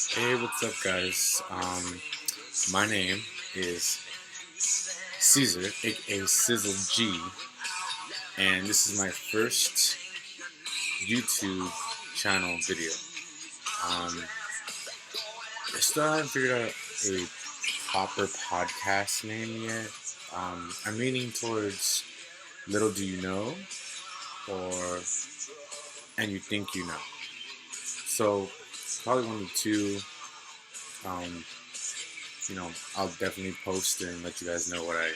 Hey, what's up, guys? My name is Caesar, aka Sizzle G, and this is my first YouTube channel video. I still haven't figured out a proper podcast name yet. I'm leaning towards Little Do You Know or And You Think You Know. So, probably one of the two. Um, I'll definitely post and let you guys know what I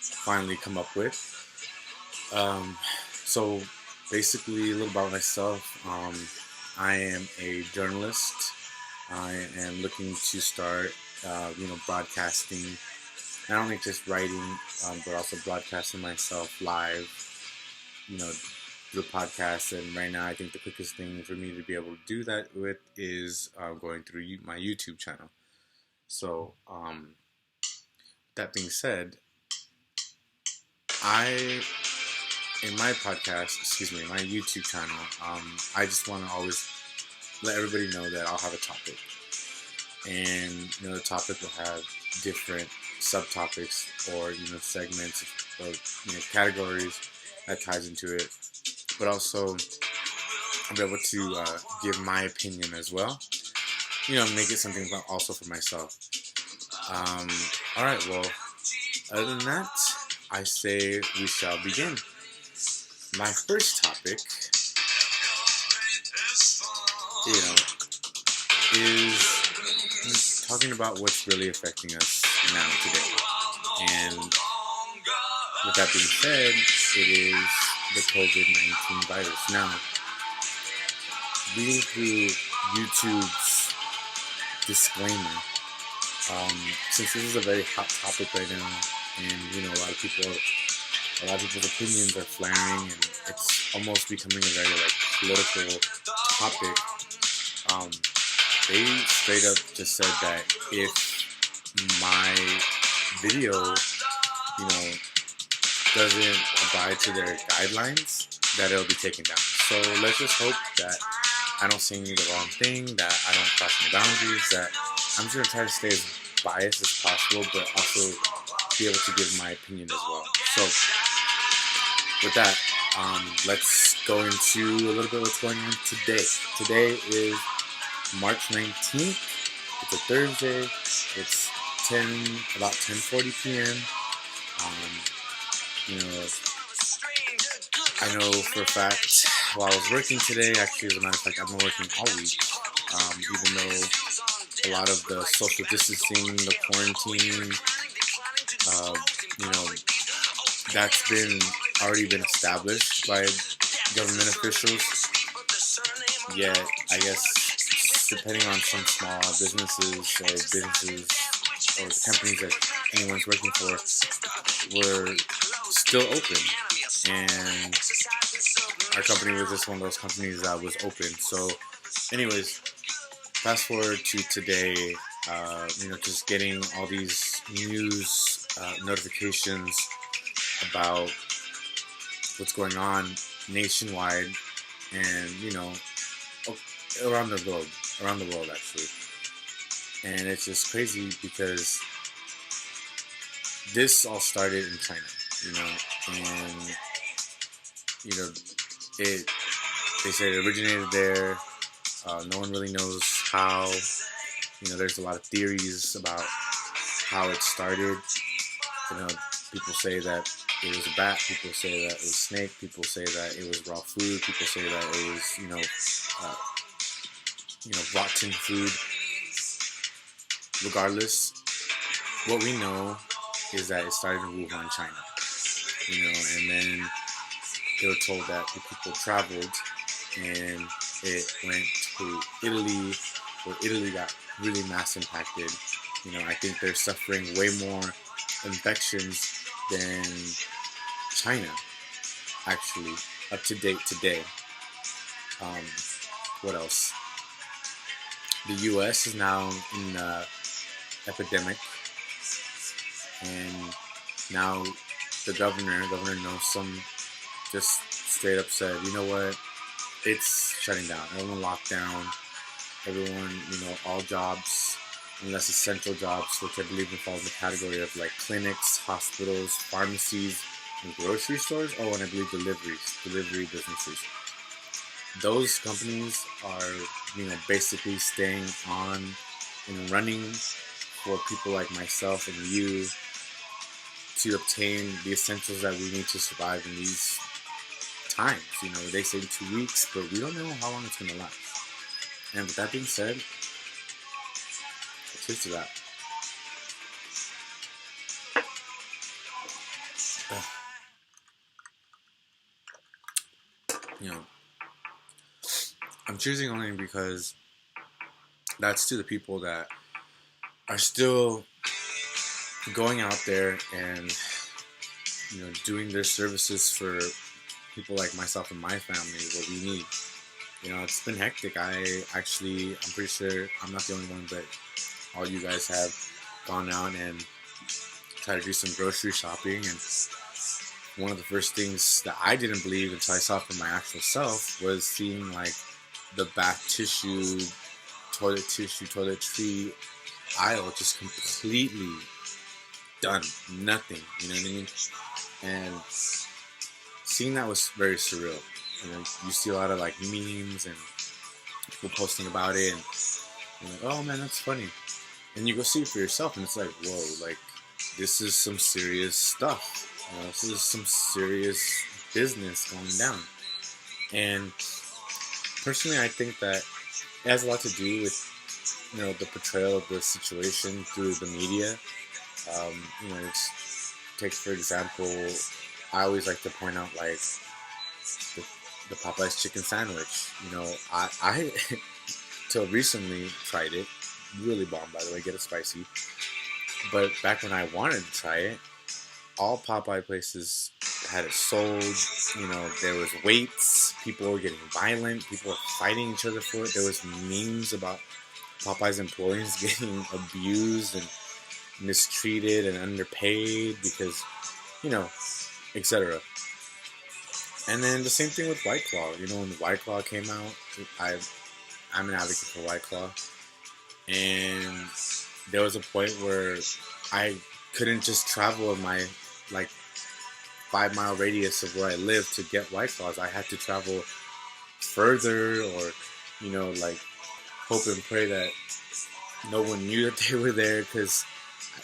finally come up with. So basically, a little about myself. I am a journalist. I am looking to start, broadcasting. Not only just writing, but also broadcasting myself live. Through podcasts. And right now, I think the quickest thing for me to be able to do that with is going through my YouTube channel. So, that being said, in my my YouTube channel, I just want to always let everybody know that I'll have a topic. And, the topic will have different subtopics or, segments or, categories that ties into it. But also, I'll be able to give my opinion as well. Make it something also for myself. Alright, well, other than that, I say we shall begin. My first topic, is talking about what's really affecting us now today. And with that being said, it is the COVID-19 virus. Now, reading through YouTube's disclaimer, since this is a very hot topic right now, and a lot of people's opinions are flaring, and it's almost becoming a very political topic. They straight up just said that if my video, doesn't abide to their guidelines, that it'll be taken down. So let's just hope that I don't say the wrong thing, that I don't cross my boundaries, that I'm just going to try to stay as biased as possible, but also be able to give my opinion as well. So, with that, let's go into a little bit what's going on today. Today is March 19th. It's a Thursday. It's about 10:40 p.m. I know for a fact, while I was working today, actually, as a matter of fact, I've been working all week, even though a lot of the social distancing, the quarantine, that's already been established by government officials. Yet, I guess, depending on some small businesses or the companies that anyone's working for, were still open. And our company was just one of those companies that was open. So, anyways, fast forward to today, just getting all these news notifications about what's going on nationwide and, around the world actually. And it's just crazy because this all started in China, and, they said it originated there. No one really knows how. There's a lot of theories about how it started. People say that it was a bat. People say that it was a snake. People say that it was raw food. People say that it was, rotten food. Regardless, what we know is that it started in Wuhan, China. And then they were told that the people traveled and it went to Italy, where Italy got really mass impacted. I think they're suffering way more infections than China, actually, up to date today. What else? The U.S. is now in epidemic, and now the Governor Newsom, just straight up said, you know what, it's shutting down. Everyone locked down. everyone, all jobs, unless essential jobs, which I believe would fall in the category of like clinics, hospitals, pharmacies, and grocery stores. Oh, and I believe delivery businesses. Those companies are, basically staying on and running for people like myself and you to obtain the essentials that we need to survive in these times. They say 2 weeks, but we don't know how long it's going to last. And with that being said, cheers to that. You know, I'm choosing only because that's to the people that are still going out there and, doing their services for people like myself and my family, what we need. It's been hectic. I'm pretty sure I'm not the only one, but all you guys have gone out and tried to do some grocery shopping. And one of the first things that I didn't believe until I saw it for my actual self was seeing like the bath tissue, toiletry aisle just completely done. Nothing. You know what I mean? And seeing that was very surreal. You see a lot of like memes and people posting about it, and you're like, oh man, that's funny. And you go see it for yourself, and it's like, whoa, like this is some serious stuff. This is some serious business going down. And personally, I think that it has a lot to do with the portrayal of the situation through the media. Take for example, I always like to point out like the Popeye's chicken sandwich. I till recently tried it. Really bomb, by the way. Get it spicy. But back when I wanted to try it, all Popeye places had it sold. There was waits. People were getting violent. People were fighting each other for it. There was memes about Popeye's employees getting abused and mistreated and underpaid because, etc. And then the same thing with White Claw. When the White Claw came out, I'm an advocate for White Claw. And there was a point where I couldn't just travel in my, 5-mile radius of where I live to get White Claws. I had to travel further or, hope and pray that no one knew that they were there, because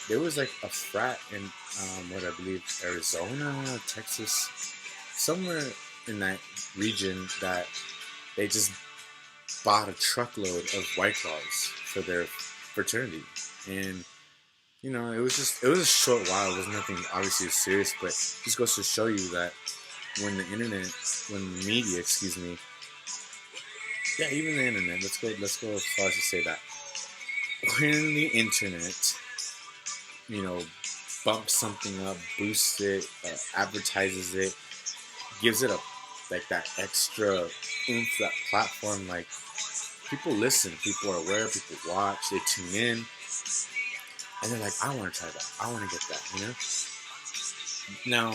there was a frat in, I believe, Arizona, Texas, somewhere in that region that they just bought a truckload of White Claws for their fraternity. And, it was a short while. It was nothing obviously serious, but it just goes to show you that when the media, even the internet, let's go as far as to say that. When the internet, bumps something up, boosts it, advertises it, gives it that extra oomph, that platform, people listen, people are aware, people watch, they tune in, and they're like, I want to try that, I want to get that, Now,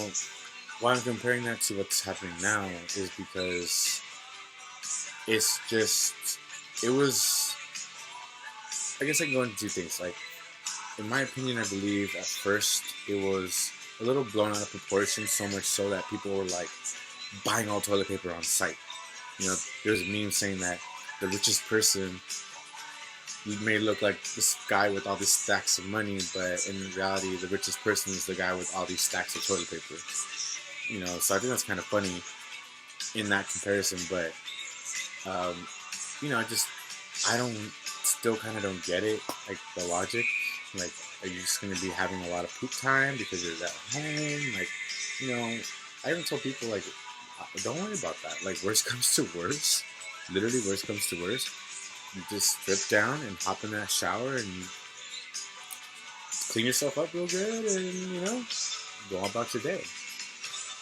why I'm comparing that to what's happening now is because I guess I can go into two things. In my opinion, I believe at first it was a little blown out of proportion, so much so that people were buying all toilet paper on site. There's a meme saying that the richest person may look like this guy with all these stacks of money, but in reality, the richest person is the guy with all these stacks of toilet paper. So I think that's kind of funny in that comparison, but I still kind of don't get it, the logic. Are you just gonna be having a lot of poop time because you're at home? I even told people don't worry about that. Worst comes to worst, literally worst comes to worst, you just strip down and hop in that shower and clean yourself up real good and go about your day.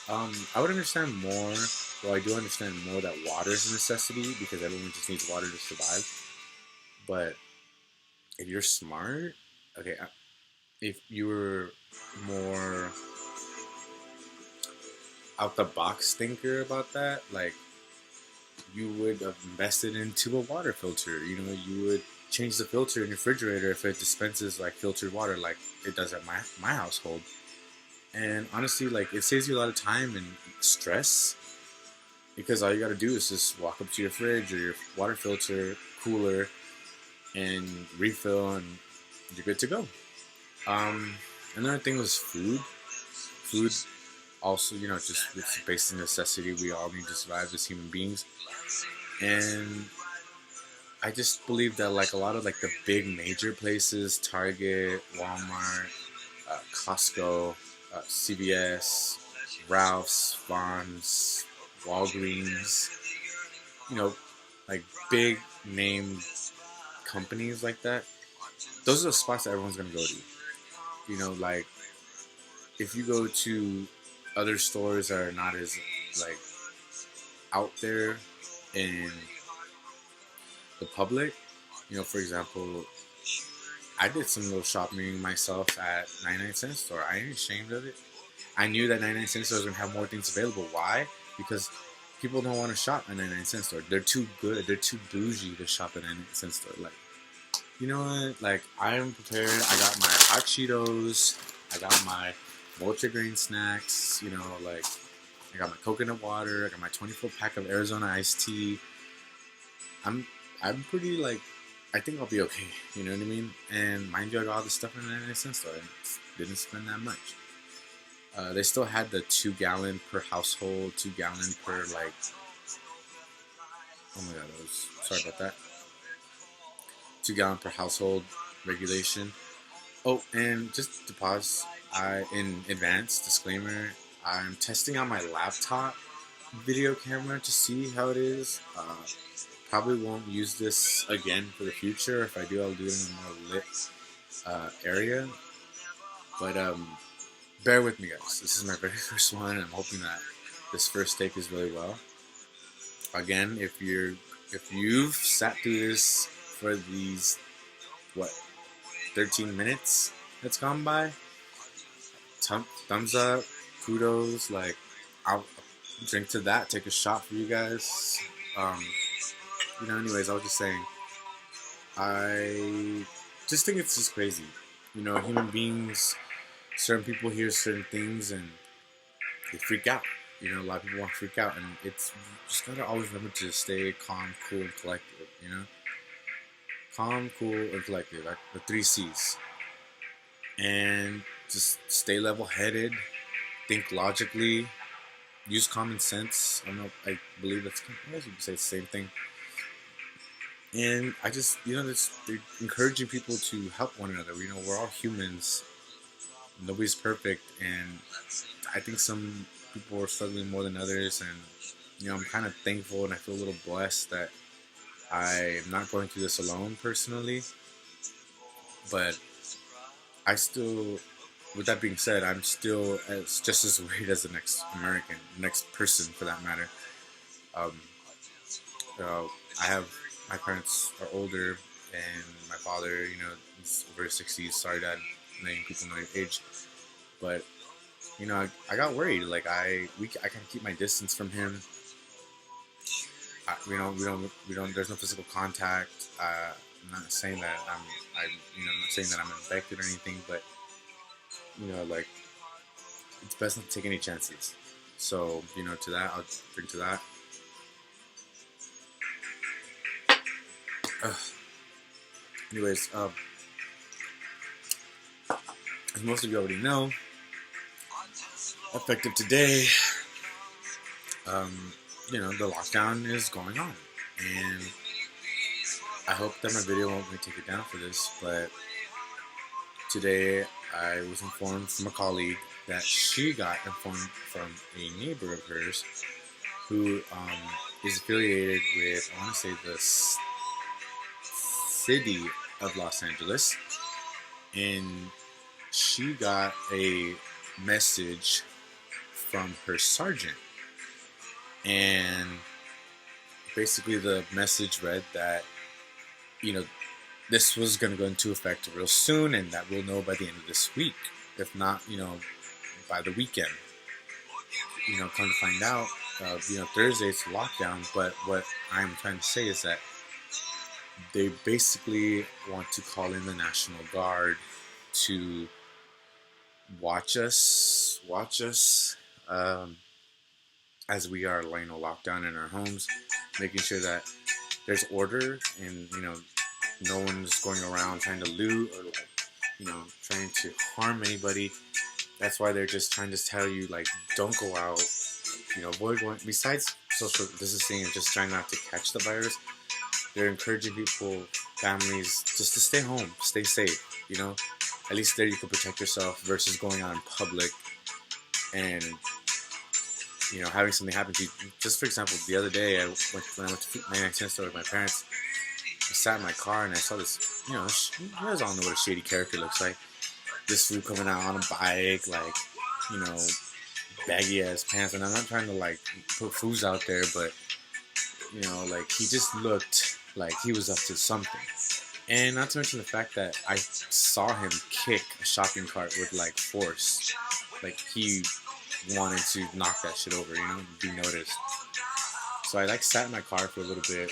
I would understand more. Well, I do understand more that water is a necessity because everyone just needs water to survive. But if you're smart, okay, if you were more out the box thinker about that, you would have invested into a water filter. You would change the filter in your refrigerator if it dispenses like filtered water, like it does at my household. And honestly, like it saves you a lot of time and stress because all you got to do is just walk up to your fridge or your water filter cooler and refill, and you're good to go. Um, Another thing was food. Food also, just it's a basic necessity we all need to survive as human beings. And I just believe that like a lot of like the big major places, Target, Walmart, Costco, CVS, Ralph's, Vons, Walgreens, you know, like big name companies like that. Those are the spots that everyone's gonna go to. Like if you go to other stores that are not as like out there in the public, for example, I did some little shopping myself at 99-cent store. I ain't ashamed of it. I knew that 99-cent store was gonna have more things available. Why? Because people don't want to shop at 99-cent store. They're too good. They're too bougie to shop at 99-cent store. Like, you know what? Like, I am prepared. I got my hot Cheetos. I got my multigrain snacks. Like, I got my coconut water. I got my 24 pack of Arizona iced tea. I'm pretty, like, I think I'll be okay. You know what I mean? And mind you, I got all this stuff in the 99-cent store. I didn't spend that much. They still had the 2-gallon per household, 2-gallon per, like, oh my god, sorry about that. 2-gallon per household regulation. Oh, and just to pause, in advance, disclaimer, I'm testing out my laptop video camera to see how it is. Probably won't use this again for the future. If I do, I'll do it in a more lit area. But bear with me, guys. This is my very first one. I'm hoping that this first take is really well. Again, if you've sat through this for these 13 minutes that's gone by, thumbs up, kudos. Like, I'll drink to that. Take a shot for you guys. Anyways, I was just saying, I just think it's just crazy. Human beings, certain people hear certain things and they freak out. A lot of people want to freak out, and it's just gotta always remember to stay calm, cool, and collected. Calm, cool, and collected, like the 3 C's. And just stay level-headed, think logically, use common sense. I believe that's, I guess you could say the same thing. And I just, they're encouraging people to help one another. We're all humans. Nobody's perfect, and I think some people are struggling more than others. And I'm kind of thankful, and I feel a little blessed that I am not going through this alone personally. But I still, with that being said, I'm still just as worried as the next American, next person for that matter. My parents are older, and my father, he's over 60s. Sorry, Dad, letting people know your age. But, I got worried. Like, I kind of keep my distance from him. We don't. There's no physical contact. I'm not saying that I'm not saying that I'm infected or anything, but like, it's best not to take any chances. So, to that, I'll drink to that. Anyways, as most of you already know, effective today, the lockdown is going on, and I hope that my video won't take it down for this, but today I was informed from a colleague that she got informed from a neighbor of hers who is affiliated with, I want to say, the city of Los Angeles, and she got a message from her sergeant, and basically the message read that this was going to go into effect real soon, and that we'll know by the end of this week, if not by the weekend. Come to find out, Thursday it's lockdown. But what I'm trying to say is that they basically want to call in the National Guard to watch us, um, as we are, locked down in our homes, making sure that there's order and no one's going around trying to loot or trying to harm anybody. That's why they're just trying to tell you don't go out, avoid going. Besides social distancing and just trying not to catch the virus, they're encouraging people, families, just to stay home, stay safe. At least there you can protect yourself versus going out in public and having something happen to you. Just for example, the other day when I went to 99 cent store with my parents. I sat in my car and I saw this. You guys all know what a shady character looks like. This fool coming out on a bike, baggy ass pants. And I'm not trying to put fools out there, but he just looked like he was up to something. And not to mention the fact that I saw him kick a shopping cart with force, he wanted to knock that shit over, be noticed. So I sat in my car for a little bit,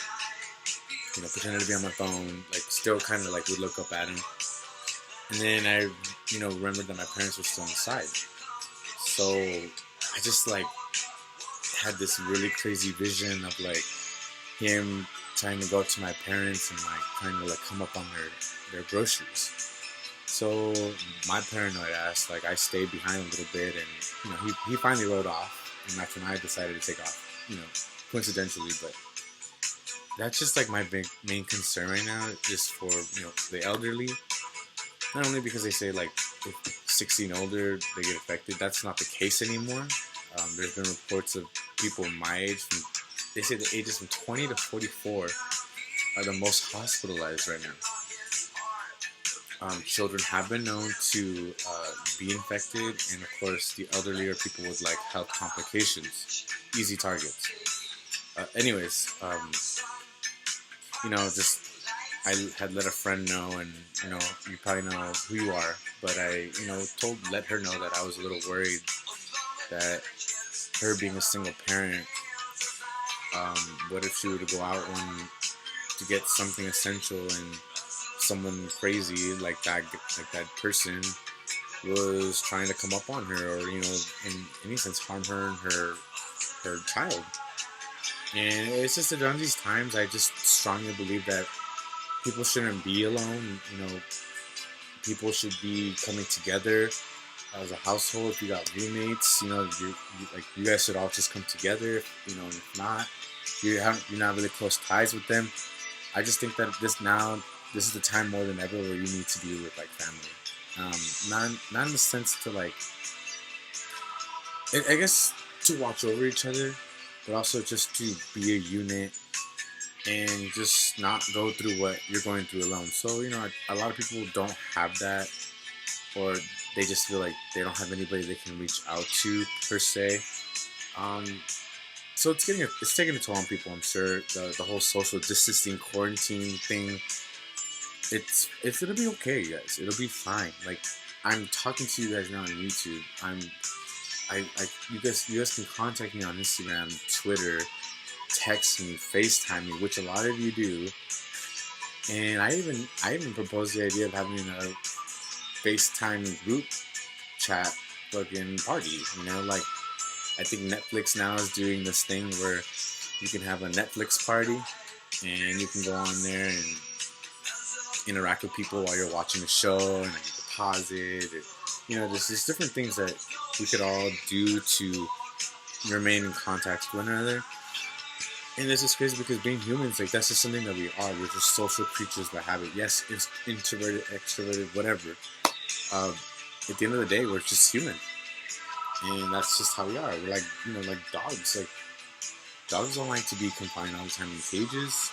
pretended to be on my phone, still kind of would look up at him. And then I, remembered that my parents were still inside. So I just had this really crazy vision of him trying to go up to my parents and trying to come up on their groceries. So my paranoid ass, I stayed behind a little bit, and he finally rode off, and that's when I decided to take off, coincidentally. But that's just my main concern right now is for the elderly. Not only because they say if 16 older they get affected, that's not the case anymore. There's been reports of people my age, they say the ages from 20 to 44 are the most hospitalized right now. Children have been known to be infected, and of course the elderly are people with health complications, easy targets. Just I had let a friend know, and you probably know who you are, but I let her know that I was a little worried that her being a single parent, what if she were to go out and to get something essential and someone crazy like that person was trying to come up on her, or in any sense harm her and her child. And it's just around these times I just strongly believe that people shouldn't be alone. People should be coming together as a household. If you got roommates, you guys should all just come together. And if not, you're not really close ties with them. I just think that this is the time more than ever where you need to be with family. Not in the sense to I guess to watch over each other, but also just to be a unit and just not go through what you're going through alone. So a lot of people don't have that, or they just feel like they don't have anybody they can reach out to per se. So it's taking a toll on people. I'm sure the whole social distancing quarantine thing. It's gonna be okay, guys. It'll be fine. I'm talking to you guys now on YouTube. You guys can contact me on Instagram, Twitter, text me, FaceTime me, which a lot of you do. And I even proposed the idea of having a FaceTime group chat fucking party. I think Netflix now is doing this thing where you can have a Netflix party and you can go on there and interact with people while you're watching the show, and you can pause it. There's just different things that we could all do to remain in contact with one another. And this is crazy because being humans, that's just something that we are. We're just social creatures by habit. Yes, it's introverted, extroverted, whatever. At the end of the day, we're just human. And that's just how we are. We're like dogs. Dogs don't like to be confined all the time in cages.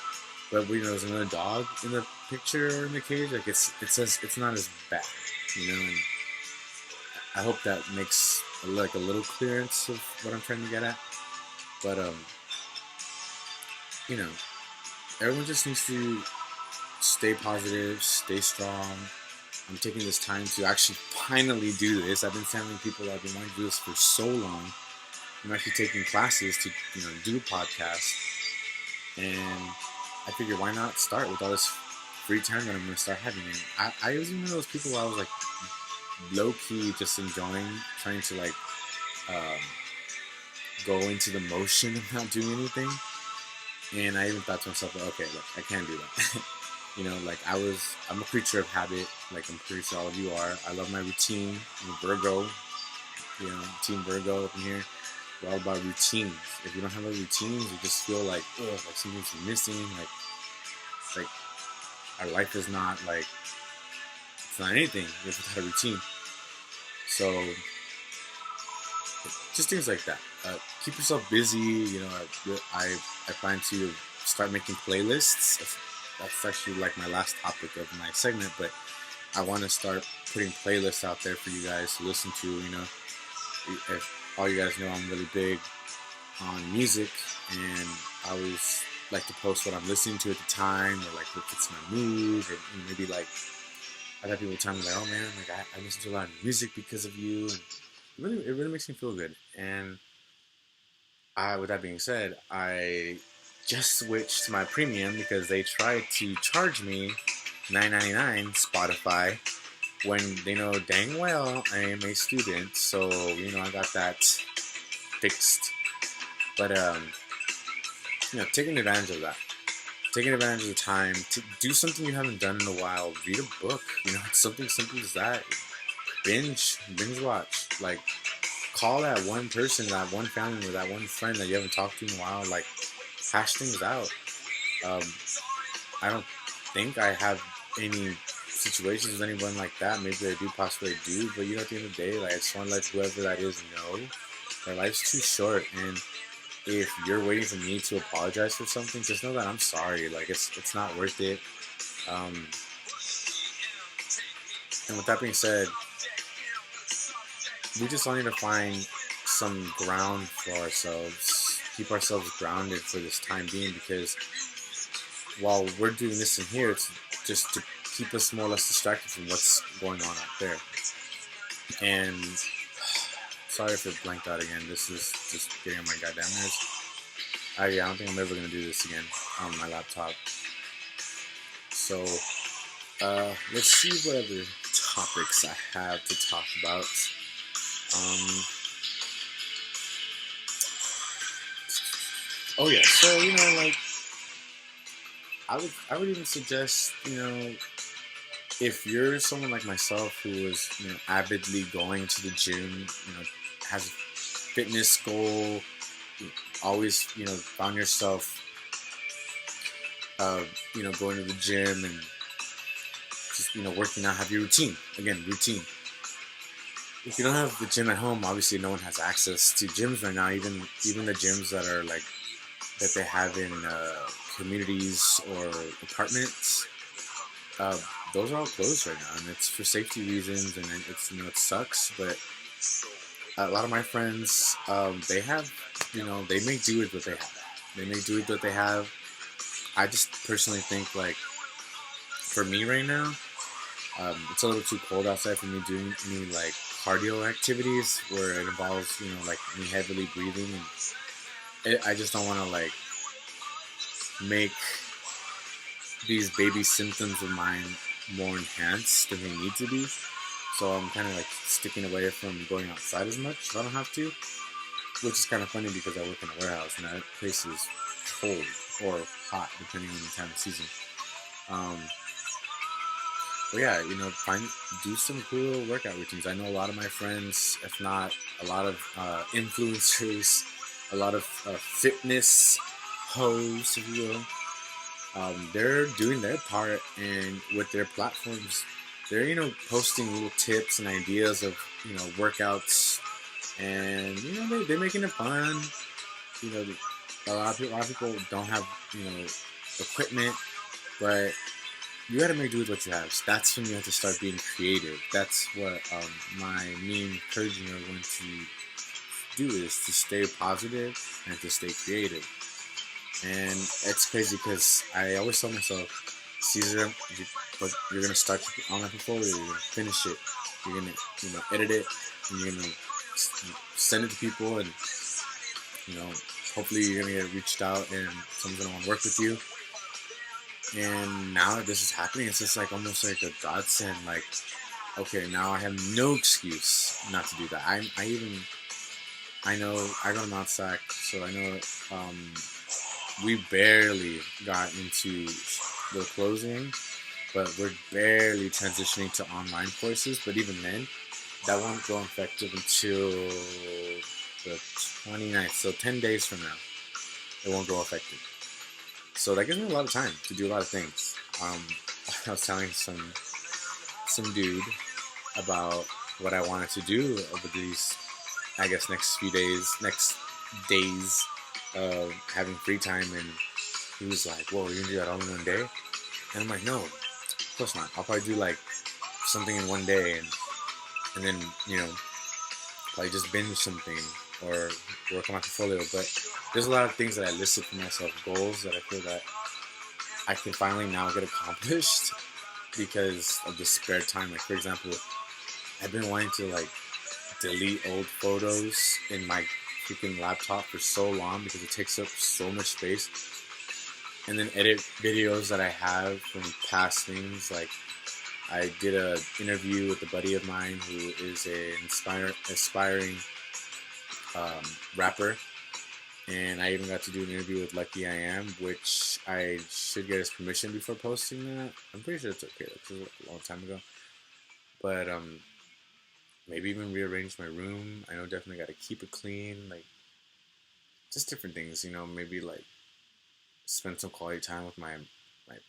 But there's another dog in the picture or in the cage. It's not as bad, And I hope that makes a little clearance of what I'm trying to get at. But everyone just needs to stay positive, stay strong. I'm taking this time to actually finally do this. I've been telling people that I've been wanting to do this for so long. I'm actually taking classes to do a podcast, and I figured why not start with all this free time that I'm gonna start having. And I was one of those people where I was like low key just enjoying trying to like um, go into the motion of not doing anything. And I even thought to myself, like, okay, look, I can't do that. Like I'm a creature of habit. Like I'm pretty sure all of you are. I love my routine. I'm a Virgo. Team Virgo up in here. We're all about routines. If you don't have a routine, you just feel like, ugh, like something's missing. Like our life is not like, it's not anything without a routine. So just things like that. Keep yourself busy. I plan to start making playlists. That's actually like my last topic of my segment, but I want to start putting playlists out there for you guys to listen to. If all you guys know, I'm really big on music, and I always like to post what I'm listening to at the time, or like if it's my mood, or maybe like I've had people tell me like, oh man, like I listen to a lot of music because of you, and it really makes me feel good. And with that being said, I just switched to my premium because they tried to charge me $9.99 Spotify when they know dang well I am a student. So I got that fixed. But taking advantage of that, taking advantage of the time to do something you haven't done in a while. Read a book. It's something simple as that. Binge watch. Like, call that one person, that one family member, that one friend that you haven't talked to in a while. Like, hash things out. I don't think I have any situations with anyone like that. Maybe I do, possibly I do. But at the end of the day, like, I just want to let whoever that is know that life's too short. And if you're waiting for me to apologize for something, just know that I'm sorry. Like, it's not worth it. And with that being said, we just all need to find some ground for ourselves, keep ourselves grounded for this time being, because while we're doing this in here, it's just to keep us more or less distracted from what's going on out there. And sorry if it blanked out again. This is just getting on my goddamn nerves. I don't think I'm ever going to do this again on my laptop. So, let's see what other topics I have to talk about. Oh yeah, so like I would even suggest, if you're someone like myself who is, avidly going to the gym, has a fitness goal, always, found yourself, going to the gym and just, working out, have your routine. Again, routine. If you don't have the gym at home, obviously no one has access to gyms right now. Even the gyms that are like, that they have in communities or apartments, those are all closed right now, and it's for safety reasons, and it's, it sucks, but a lot of my friends, they have, they make do with what they have. I just personally think, like, for me right now, it's a little too cold outside for me doing any, like, cardio activities where it involves, like, me heavily breathing, and I just don't want to, like, make these baby symptoms of mine more enhanced than they need to be. So I'm kind of like sticking away from going outside as much if I don't have to, which is kind of funny because I work in a warehouse and that place is cold or hot depending on the time of season. But yeah, do some cool workout routines. I know a lot of my friends, if not a lot of influencers, a lot of fitness hoes, if you will, they're doing their part, and with their platforms, they're, posting little tips and ideas of, workouts, and, they're making it fun. A lot of people don't have, equipment, but you gotta make do with what you have. So that's when you have to start being creative. That's what my me encouraging everyone to do, is to stay positive and to stay creative. And it's crazy because I always tell myself, Caesar, you're gonna start your online portfolio, you're gonna finish it, you're gonna edit it, and you're gonna send it to people, and You know, hopefully you're gonna get reached out and someone's gonna want to work with you. And now that this is happening, it's just like almost like a godsend. Like, okay, now I have no excuse not to do that. I know I go to Mount Sac, so I know we barely got into the closing, but we're barely transitioning to online courses. But even then, that won't go effective until the 29th, so 10 days from now, it won't go effective. So that gives me a lot of time to do a lot of things. I was telling some dude about what I wanted to do over these, I guess, next days of having free time, and he was like, "Whoa, you're gonna do that all in one day?" And I'm like, "No, of course not. I'll probably do like something in one day, and then probably just binge something or work on my portfolio." But there's a lot of things that I listed for myself, goals that I feel that I can finally now get accomplished because of the spare time. Like, for example, I've been wanting to like delete old photos in my freaking laptop for so long because it takes up so much space, and then edit videos that I have from past things. Like, I did an interview with a buddy of mine who is an aspiring rapper, and I even got to do an interview with Lucky I Am, which I should get his permission before posting that. I'm pretty sure it's okay. This was a long time ago, but maybe even rearrange my room. I know definitely got to keep it clean, like just different things. Maybe like spend some quality time with my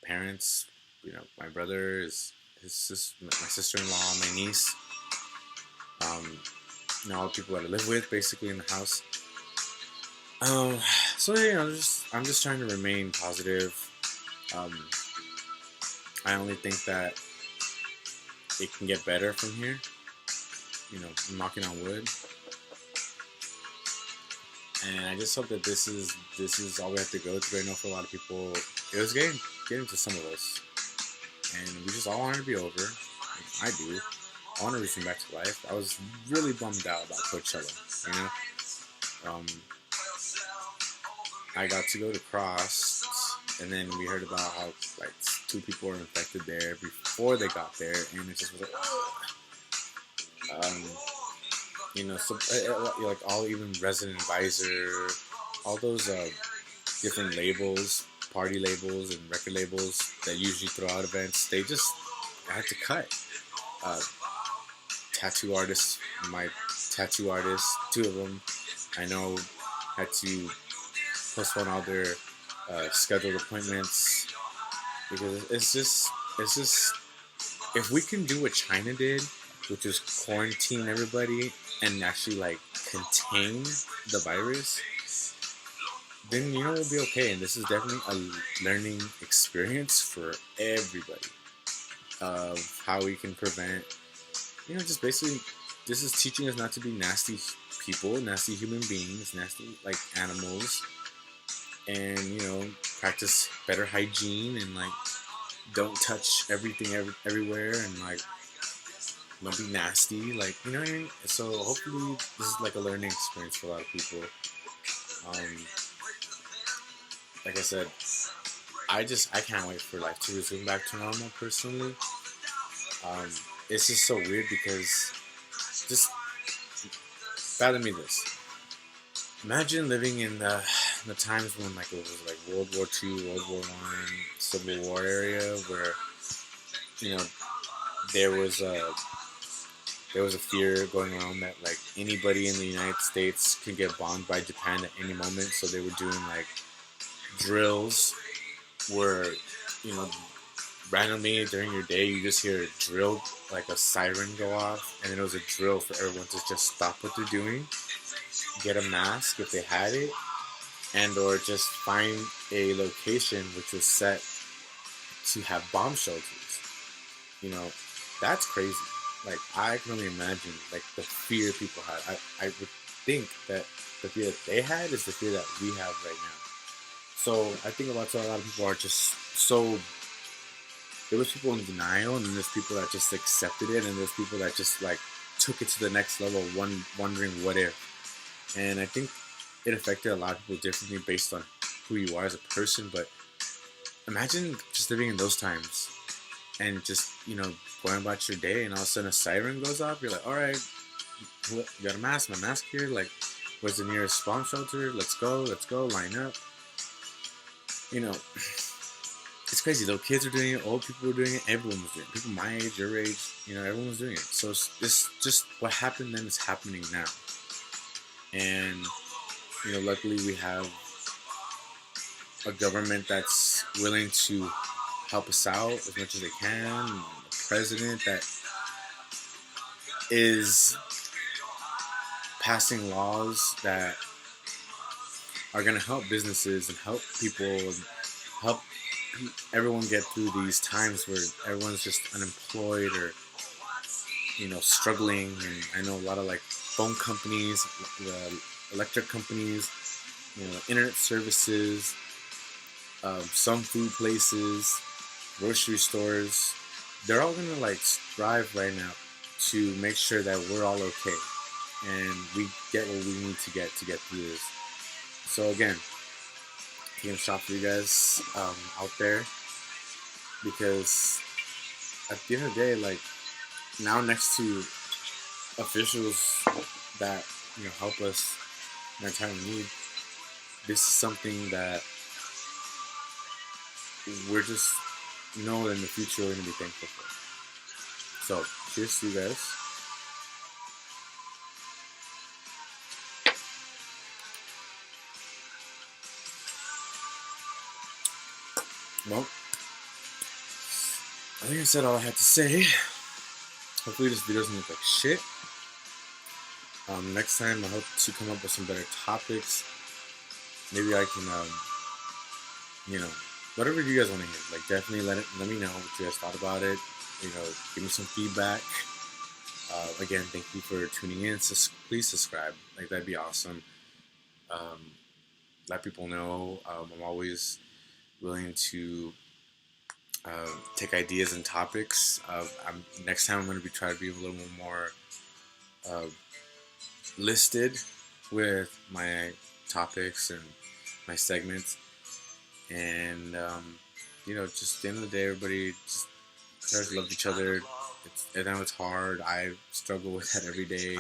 parents. My brother, my sister-in-law, my niece. All the people that I live with, basically in the house. So I'm just trying to remain positive. I only think that it can get better from here. I'm knocking on wood, and I just hope that this is all we have to go through. I know for a lot of people, it was getting to some of us, and we just all want it to be over. I do. I want to return back to life. I was really bummed out about Coachella. I got to go to Cross, and then we heard about how like 2 people were infected there before they got there, and it just was like, so like all even Resident Advisor, all those different labels, party labels and record labels that usually throw out events, they just had to cut. Tattoo artists, my tattoo artists, 2 of them, I know, had to postpone all their scheduled appointments because it's just if we can do what China did, which is quarantine everybody and actually like contain the virus, then we'll be okay. And this is definitely a learning experience for everybody of how we can prevent. Just basically, this is teaching us not to be nasty people, nasty human beings, nasty like animals, and practice better hygiene and like don't touch everything everywhere and like don't be nasty, like what I mean. So hopefully this is like a learning experience for a lot of people. Like I said, I can't wait for life to resume back to normal personally. It's just so weird because just fathom me this. Imagine living in the times when like it was like World War II, World War I, Civil War area where there was a fear going around that like anybody in the United States could get bombed by Japan at any moment. So they were doing like drills where randomly during your day you just hear a drill, like a siren go off, and then it was a drill for everyone to just stop what they're doing, get a mask if they had it, and or just find a location which was set to have bomb shelters. That's crazy. Like, I can only imagine like the fear people had. I would think that the fear that they had is the fear that we have right now. So I think a lot of people are just so. There was people in denial, and then there's people that just accepted it, and there's people that just like took it to the next level, wondering what if. And I think it affected a lot of people differently based on who you are as a person. But imagine just living in those times and just, going about your day, and all of a sudden a siren goes off. You're like, all right, you got a mask, my mask here. Like, where's the nearest bomb shelter? Let's go, line up. It's crazy though. Kids are doing it, old people are doing it, everyone was doing it. People my age, your age, everyone was doing it. So it's just what happened then is happening now. And luckily we have a government that's willing to help us out as much as they can. A president that is passing laws that are going to help businesses and help people and help everyone get through these times where everyone's just unemployed or struggling. And I know a lot of like phone companies, electric companies, internet services, some food places, grocery stores, they're all gonna like strive right now to make sure that we're all okay and we get what we need to get through this. So again, taking a shot for you guys out there, because at the end of the day, like, now next to officials that help us in our time of need, this is something that we're just know that in the future we're gonna be thankful for. So cheers to you guys. Well, I think I said all I had to say. Hopefully this video doesn't look like shit. Next time I hope to come up with some better topics. Maybe I can, whatever you guys want to hear. Like, definitely let me know what you guys thought about it. Give me some feedback. Again, thank you for tuning in. Please subscribe. Like, that'd be awesome. Let people know. I'm always willing to take ideas and topics. Next time I'm going to be trying to be a little more listed with my topics and my segments. And just at the end of the day, everybody just tries to love each other. I know it's hard. I struggle with that every day.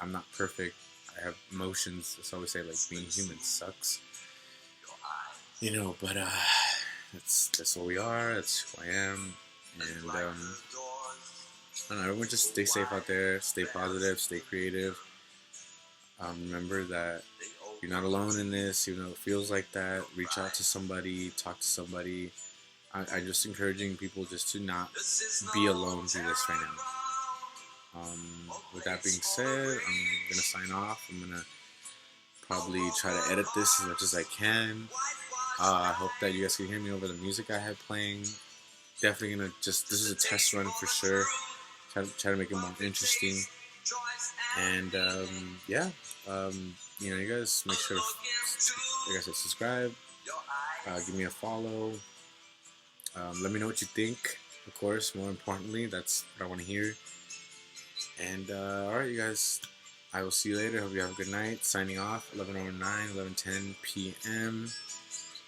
I'm not perfect. I have emotions. That's always say, like, being human sucks. But that's what we are. That's who I am. And I don't know, everyone just stay safe out there. Stay positive. Stay creative. Remember that you're not alone in this, even though it feels like that. Reach out to somebody. Talk to somebody. I'm just encouraging people just to not be alone through this right now. With that being said, I'm going to sign off. I'm going to probably try to edit this as much as I can. I hope that you guys can hear me over the music I had playing. Definitely going to this is a test run for sure. Try to make it more interesting. And, you guys make sure, like I said, subscribe. Give me a follow. Let me know what you think. Of course, more importantly, that's what I want to hear. And alright, you guys, I will see you later. Hope you have a good night. Signing off, 11:10 p.m.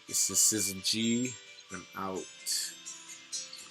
This is Sizzle G, and I'm out.